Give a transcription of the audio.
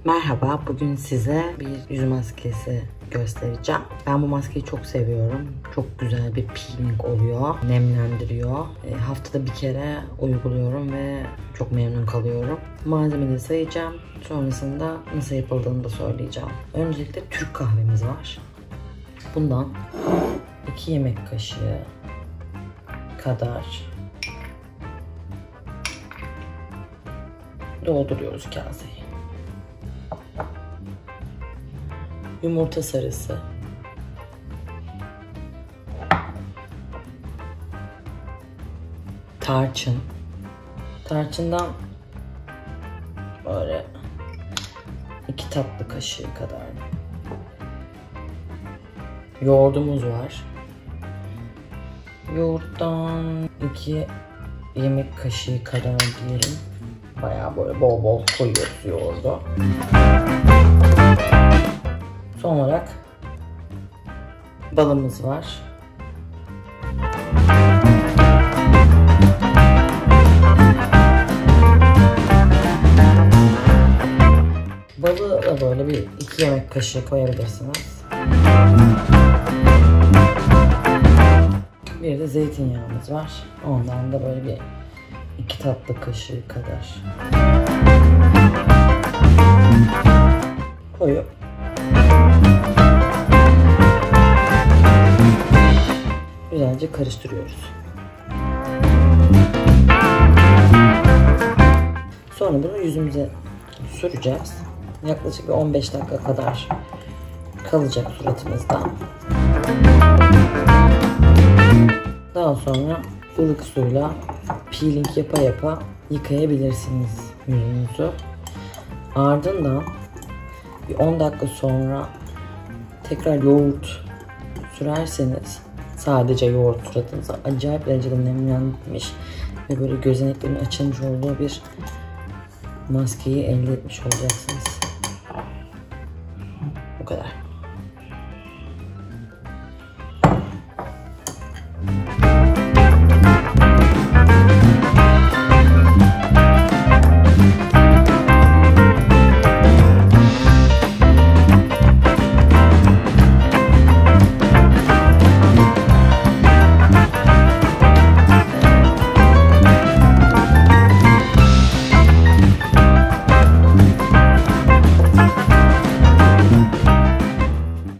Merhaba, bugün size bir yüz maskesi göstereceğim. Ben bu maskeyi çok seviyorum. Çok güzel bir peeling oluyor, nemlendiriyor. Haftada bir kere uyguluyorum ve çok memnun kalıyorum. Malzemeleri sayacağım. Sonrasında nasıl yapıldığını da söyleyeceğim. Öncelikle Türk kahvemiz var. Bundan 2 yemek kaşığı kadar dolduruyoruz kaseyi. Yumurta sarısı, tarçın, tarçından böyle 2 tatlı kaşığı kadar. Yoğurdumuz var. Yoğurttan 2 yemek kaşığı kadar diyelim. Bayağı böyle bol bol koyuyoruz yoğurdu. Son olarak balımız var. Balı da böyle bir 2 yemek kaşığı koyabilirsiniz. Bir de zeytinyağımız var. Ondan da böyle bir 2 tatlı kaşığı kadar koyup güzelce karıştırıyoruz. Sonra bunu yüzümüze süreceğiz. Yaklaşık bir 15 dakika kadar kalacak suratımızda. Daha sonra ılık suyla peeling yapa yapa yıkayabilirsiniz yüzünüzü. Ardından bir 10 dakika sonra tekrar yoğurt sürerseniz, sadece yoğurt suratınıza acayip derecede nemlenmiş ve böyle gözeneklerin açılmış olduğu bir maskeyi elde etmiş olacaksınız. Bu kadar.